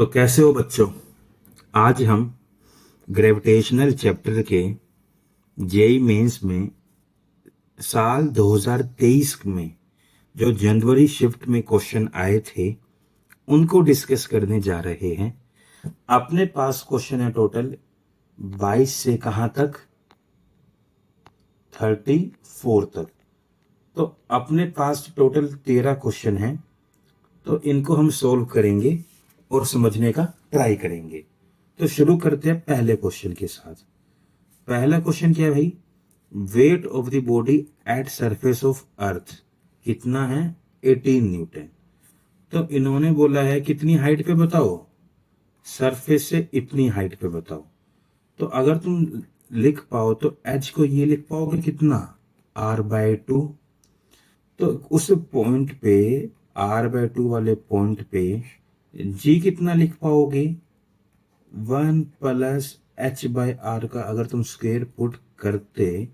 तो कैसे हो बच्चों। आज हम ग्रेविटेशनल चैप्टर के जेई मेंस में साल 2023 में जो जनवरी शिफ्ट में क्वेश्चन आए थे उनको डिस्कस करने जा रहे हैं। अपने पास क्वेश्चन है टोटल 22 से कहां तक 34 तक। तो अपने पास टोटल 13 क्वेश्चन हैं, तो इनको हम सोल्व करेंगे और समझने का ट्राई करेंगे। तो शुरू करते हैं पहले क्वेश्चन के साथ। पहला क्वेश्चन क्या है भाई? Weight of the body at surface of earth कितना है? 18 न्यूटन। तो इन्होंने बोला है कितनी हाइट पे बताओ, सरफेस से इतनी हाइट पे बताओ। तो अगर तुम लिख पाओ तो एच को ये लिख पाओगे कितना, r/2। तो उस पॉइंट पे r/2 वाले पॉइंट पे जी कितना लिख पाओगे, 1 प्लस h/r का अगर तुम स्क्वायर पुट करते,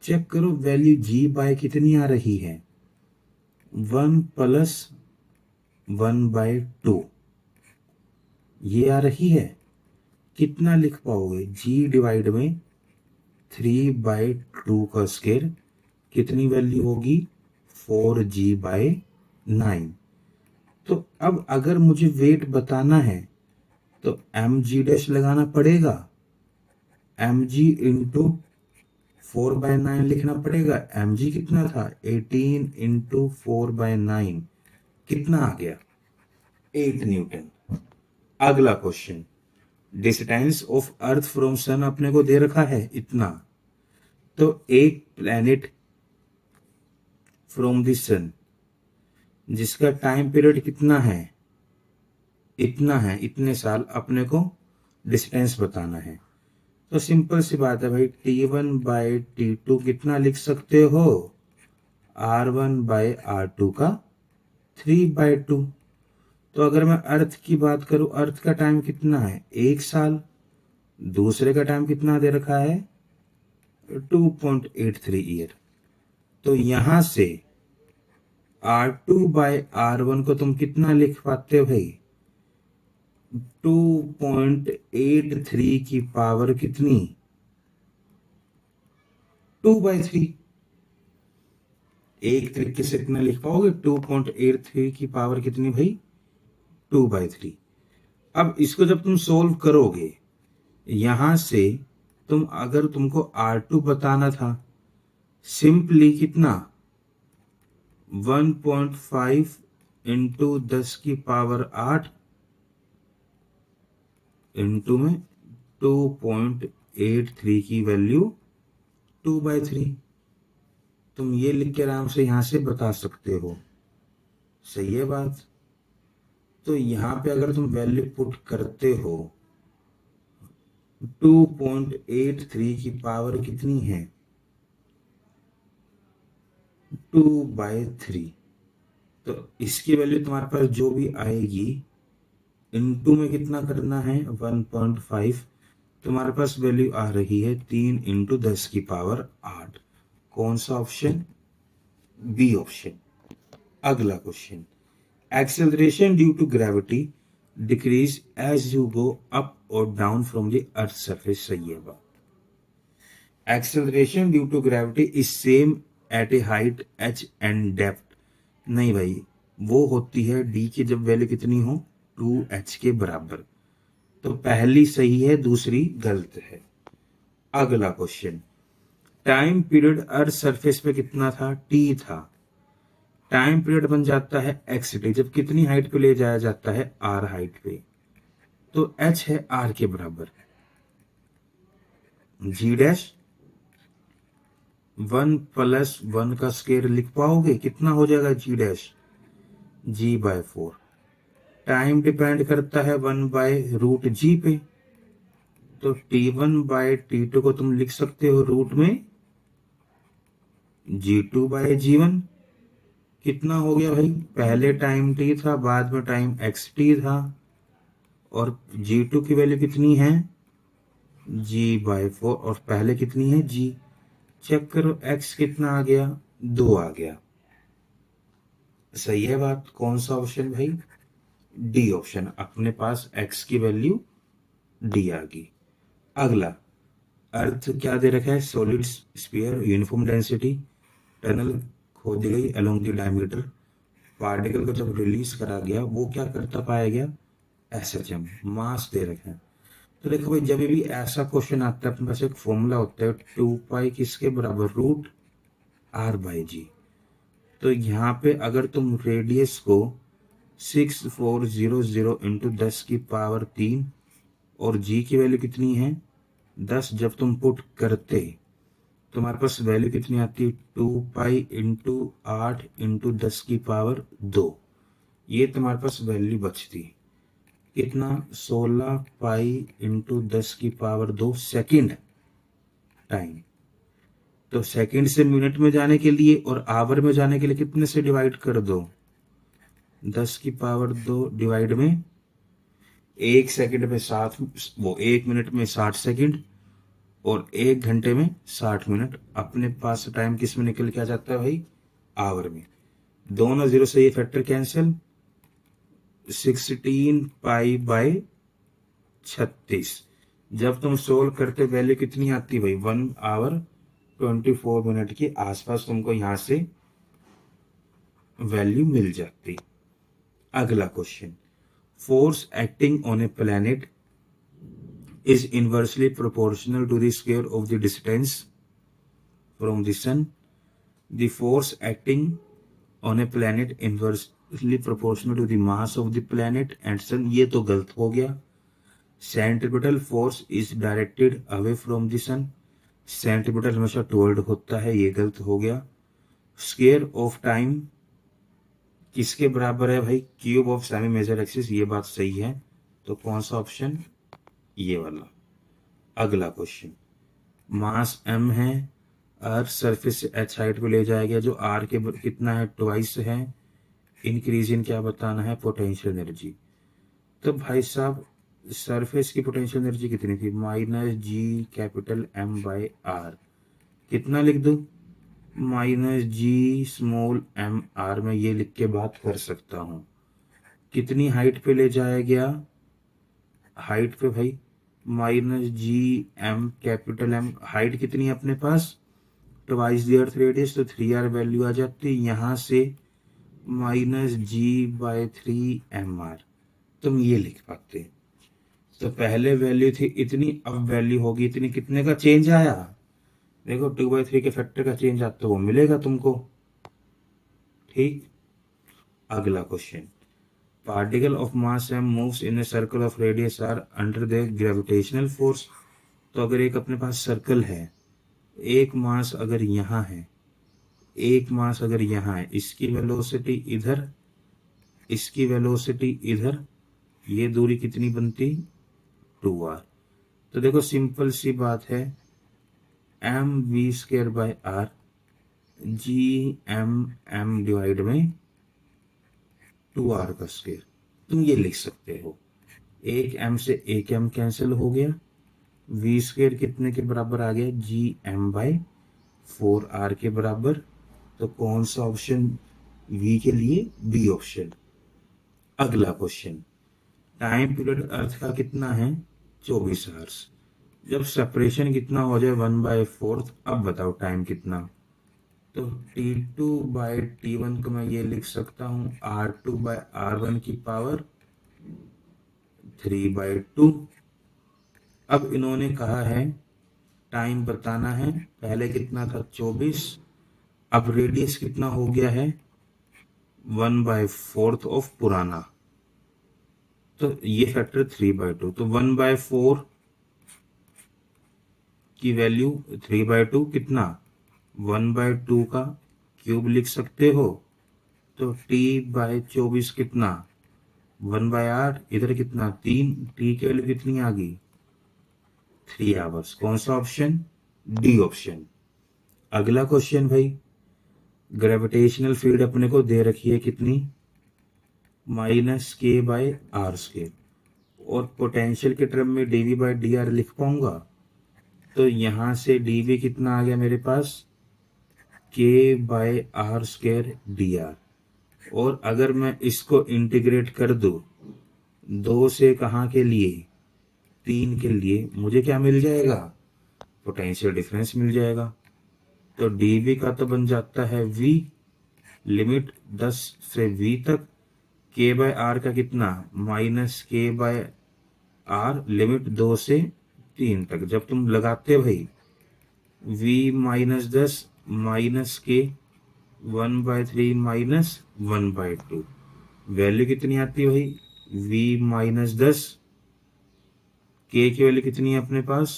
चेक करो वैल्यू g/ कितनी आ रही है, 1 प्लस 1/2 ये आ रही है। कितना लिख पाओगे, g डिवाइड में 3/2 का स्क्वायर कितनी वैल्यू होगी, 4g/9। तो अब अगर मुझे वेट बताना है तो mg' लगाना पड़ेगा, mg इंटू 4/9 लिखना पड़ेगा। mg कितना था, 18 इंटू 4/9 कितना आ गया, 8 न्यूटन। अगला question, distance of earth from sun अपने को दे रखा है इतना। तो एक प्लैनेट फ्रॉम द सन जिसका टाइम पीरियड कितना है, इतना है, इतने साल अपने को डिस्टेंस बताना है। तो सिंपल सी बात है भाई, T1/T2 कितना लिख सकते हो, R1/R2 का 3/2। तो अगर मैं अर्थ की बात करूं, अर्थ का टाइम कितना है, 1 साल। दूसरे का टाइम कितना दे रखा है, 2.83 ईयर। तो यहां से R2/R1 को तुम कितना लिख पाते हो भाई, 2.83 की पावर कितनी, 2/3। एक तरीके से कितना लिख पाओगे, 2.83 की पावर कितनी भाई, 2/3। अब इसको जब तुम सोल्व करोगे, यहां से तुम अगर तुमको R2 बताना था, सिंपली कितना 1.5 इंटू 10 की पावर 8 इंटू में 2.83 की वैल्यू 2/3। तुम ये लिख के आराम से यहां से बता सकते हो, सही है बात। तो यहां पे अगर तुम वैल्यू पुट करते हो, 2.83 की पावर कितनी है, 2/3। तो इसकी वैल्यू तुम्हारे पास जो भी आएगी, इनटू में कितना करना है, 1.5। तुम्हारे पास वैल्यू आ रही है 3 इंटू 10 की पावर 8। कौन सा ऑप्शन, बी ऑप्शन। अगला question, acceleration due to gravity decrease as you go up और down from the earth surface, सही है बात। Acceleration due to gravity is same at a height h and depth, नहीं भाई, वो होती है d की जब वैल्यू कितनी हो, 2h के बराबर। तो पहली सही है, दूसरी गलत है। अगला question, time period earth surface पे कितना था, t था। टाइम पीरियड बन जाता है xt जब कितनी हाइट पे ले जाया जाता है, r हाइट पे। तो h है r के बराबर, g' 1 प्लस 1 का स्क्वायर लिख पाओगे, कितना हो जाएगा g', g/4। टाइम डिपेंड करता है 1/√g पे। तो T1/T2 को तुम लिख सकते हो रूट में g2/g1। कितना हो गया भाई, पहले टाइम t था, बाद में टाइम xt था, और g2 की वैल्यू कितनी है, g/4, और पहले कितनी है, g। चेक करो x कितना आ गया, 2 आ गया, सही है बात। कौन सा ऑप्शन भाई, डी ऑप्शन, अपने पास x की वैल्यू डी आ गई। अगला, अर्थ क्या दे रखा है, solid sphere, uniform density, tunnel खोदी गई अलोंग द डायमीटर, पार्टिकल को जब रिलीज करा गया वो क्या करता पाया गया, एसएचएम, मास दे रखे हैं। तो देखो भाई, जब भी ऐसा क्वेश्चन आता है अपने पास एक फॉर्मूला होता है 2 पाई किसके बराबर, रूट आर बाई जी। तो यहाँ पे अगर तुम रेडियस को 6400 इंटू 10⁻³ और जी की वैल्यू कितनी है 10, जब तुम पुट करते तुम्हारे पास वैल्यू कितनी आती है 2 पाई इंटू 8 इंटू 10⁻²। ये तुम्हारे पास वैल्यू बचती कितना, 16 पाई इंटू 10⁻² सेकेंड टाइम। तो सेकेंड से मिनट में जाने के लिए और आवर में जाने के लिए कितने से डिवाइड कर दो, 10⁻² डिवाइड में 1 सेकंड में 60, वो 1 मिनट में 60 सेकंड और 1 घंटे में 60 मिनट। अपने पास टाइम किस में निकल के आ जाता है भाई, आवर में। दोनों जीरो से ये फैक्टर कैंसिल, 16 पाई बाय 36। जब तुम सोल्व करते वैल्यू कितनी आती भाई, 1 आवर 24 मिनट के आसपास तुमको यहां से वैल्यू मिल जाती। अगला question, force acting on A planet is inversely proportional to the square of the distance from the sun. The force acting on a planet inversely proportional to the mass of the planet and sun, ये तो गलत हो गया। Centripetal force is directed away from the sun. Centripetal हमेशा toward होता है, ये गलत हो गया। Square of time किसके बराबर है भाई, cube of semi major axis, ये बात सही है। तो कौन सा ऑप्शन, ये वाला। अगला क्वेश्चन, मास m है, अर्थ सरफेस से h हाइट पे ले जाया गया, जो r के कितना है, ट्वाइस है। इंक्रीज इन क्या बताना है, पोटेंशियल एनर्जी। तो भाई साहब सरफेस की पोटेंशियल एनर्जी कितनी थी, -G⁻M/r। कितना लिख दो, -G⁻m/r में ये लिख के बात कर सकता हूं। कितनी हाइट पे ले जाया गया, हाइट पे भाई -G⁻M, हाइट कितनी है अपने पास, ट्वाइस द अर्थ रेडियस, तो 3r वैल्यू आ जाती है। यहां से -G/3mr तुम ये लिख पाते। तो पहले वैल्यू थी इतनी, अब वैल्यू होगी इतनी। कितने का चेंज आया, देखो 2/3 के फैक्टर का चेंज आता तो वो मिलेगा तुमको। ठीक। अगला question, particle of mass m moves in a circle of radius r under the gravitational force. तो अगर एक अपने पास सर्कल है, एक मास अगर यहाँ है, एक मास अगर यहाँ है, इसकी वेलोसिटी इधर, इसकी वेलोसिटी इधर, ये दूरी कितनी बनती 2r। तो देखो सिंपल सी बात है, mv²/r Gm डिवाइड में 2r का स्क्वायर। तुम ये लिख सकते हो, एक m से एक m कैंसिल हो गया, v² कितने के बराबर आ गया, Gm/4r के बराबर। तो कौन सा ऑप्शन, v के लिए बी ऑप्शन। अगला क्वेश्चन, टाइम पीरियड अर्थ का कितना है 24 आवर्स। जब सेपरेशन कितना हो जाए 1/4, अब बताओ टाइम कितना। तो T2/T1 को मैं ये लिख सकता हूं R2/R1 की पावर 3/2। अब इन्होंने कहा है टाइम बताना है, पहले कितना था 24, अब रेडियस कितना हो गया है 1/4 ऑफ पुराना, तो ये फैक्टर 3/2। तो 1/4 की वैल्यू 3/2 कितना, 1/2 का क्यूब लिख सकते हो। तो T/24 कितना 1/8, इधर कितना 3, T की वैल्यू कितनी आ गई 3 आवर्स। कौन सा ऑप्शन, डी ऑप्शन। अगला क्वेश्चन भाई, ग्रेविटेशनल फील्ड अपने को दे रखी है कितनी -k/r², और पोटेंशियल के टर्म में dv/dr लिख पाऊंगा। तो यहां से dv कितना आ गया मेरे पास k/r² dr, और अगर मैं इसको इंटीग्रेट कर दूं 2 से कहाँ के लिए, 3 के लिए, मुझे क्या मिल जाएगा, पोटेंशियल डिफरेंस मिल जाएगा। तो dv का तो बन जाता है v, लिमिट 10 से v तक, k बाय आर का कितना, माइनस के बाय आर, लिमिट 2 से 3 तक। जब तुम लगाते भाई v माइनस 10 माइनस के 1/3 माइनस 1/2, वैल्यू कितनी आती है भाई, v माइनस 10, k की वैल्यू कितनी है अपने पास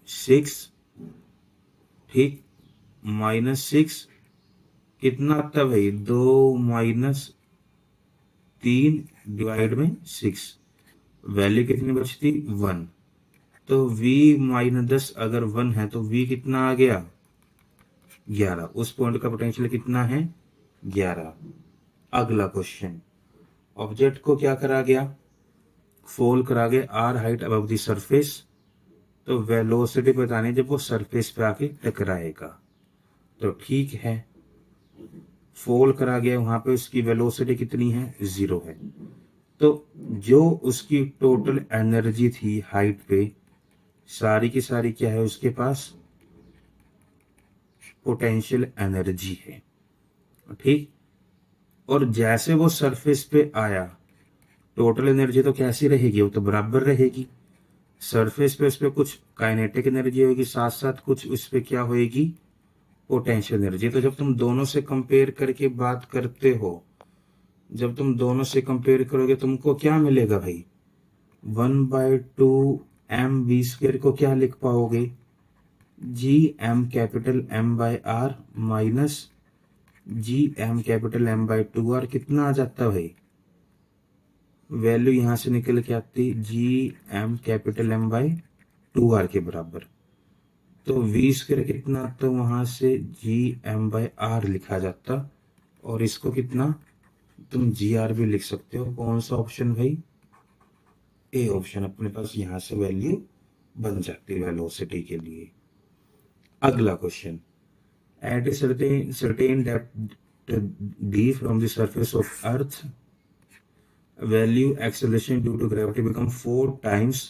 6, ठीक, माइनस 6 कितना आता है भाई, 2 माइनस 3 डिवाइड में 6, वैल्यू कितनी बचती 1। तो v माइनस 10 अगर 1 है तो v कितना आ गया 11, उस पॉइंट का पोटेंशियल कितना है 11। अगला क्वेश्चन, ऑब्जेक्ट को क्या करा गया, फॉल करा गया r height above the surface, तो वेलोसिटी बतानी जब वो सरफेस पे आके टकराएगा। तो ठीक है, फॉल करा गया, वहां पे उसकी वेलोसिटी कितनी है 0 है। तो जो उसकी टोटल एनर्जी थी हाइट पे, सारी की सारी क्या है उसके पास, पोटेंशियल एनर्जी है, ठीक। और जैसे वो सरफेस पे आया, टोटल एनर्जी तो कैसी रहेगी, वो तो बराबर रहेगी। सरफेस पे उस पर कुछ काइनेटिक एनर्जी होगी, साथ साथ कुछ उस पर क्या होगी, पोटेंशियल एनर्जी। तो जब तुम दोनों से कंपेयर करके बात करते हो, जब तुम दोनों से कंपेयर करोगे तुमको क्या मिलेगा भाई, 1/2 mv² को क्या लिख पाओगे, G M capital m by R minus G M capital m/2r, कितना आ जाता भाई, वैल्यू यहां से निकल के आती जी एम कैपिटल m/2r के बराबर। तो v² कितना आता, वहां से जी एम बाय आर लिखा जाता, और इसको कितना तुम जी आर भी लिख सकते हो। कौन सा ऑप्शन भाई, ए ऑप्शन अपने पास यहां से वैल्यू बन जाती है वेलोसिटी के लिए। अगला question, eight A certain depth d from the surface of earth, value acceleration due to gravity become 4 times,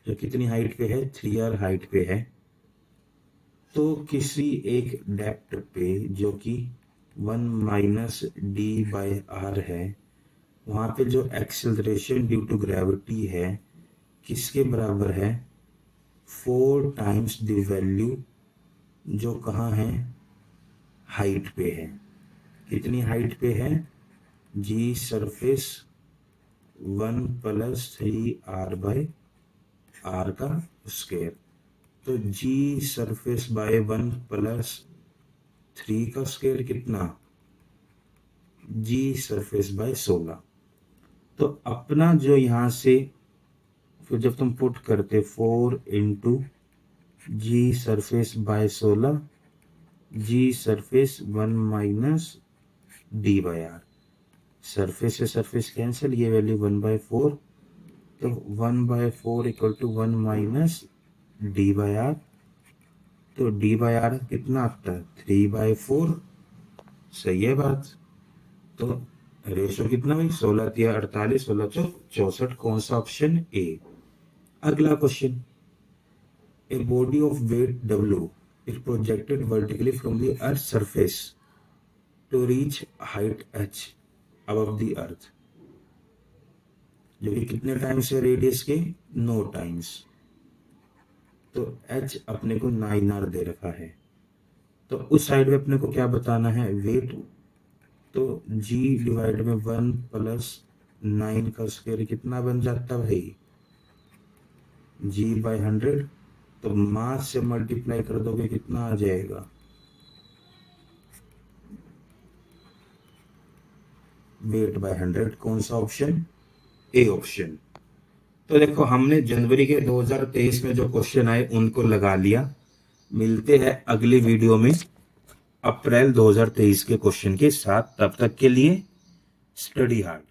जो कितनी हाइट पे है 3r हाइट पे है। तो किसी एक डेप्थ पे जो कि 1 माइनस डी बाय आर है, वहां पे जो एक्सेलरेशन ड्यू टू ग्रेविटी है किसके बराबर है, 4 टाइम्स द वैल्यू जो कहाँ है, हाइट पे है। कितनी हाइट पे है, जी सरफेस 1 + 3r बाय आर का स्क्वायर। तो जी सरफेस बाय 1 + 3 का स्क्वायर कितना, जी सरफेस बाय 16। तो अपना जो यहां से फिर जब तुम पुट करते 4 × G surface by 16, G surface 1 minus D by R, surface से सरफेस कैंसिल, ये वैल्यू 1/4, तो 1/4 = 1 माइनस डी बाय आर। तो डी बाय आर कितना आता है 3/4, सही है बात। तो रेशो कितना भाई 16 × 3 = 48, 16 × 4 = 64, कौन सा ऑप्शन ए। अगला question, A body of weight W is projected vertically from the earth's surface to reach height h above the earth, जो कि कितने टाइम्स है रेडियस के 9 टाइम्स। तो h अपने को 9r दे रखा है, तो उस साइड में अपने को क्या बताना है, वेट। तो g डिवाइड में 1 + 9 का स्क्वायर कितना बन जाता भाई, g/100। तो मास से मल्टीप्लाई कर दोगे कितना आ जाएगा, वेट/100, कौन सा ऑप्शन, ए ऑप्शन। तो देखो हमने जनवरी के 2023 में जो क्वेश्चन आए उनको लगा लिया। मिलते हैं अगली वीडियो में अप्रैल 2023 के क्वेश्चन के साथ, तब तक के लिए स्टडी हार्ड।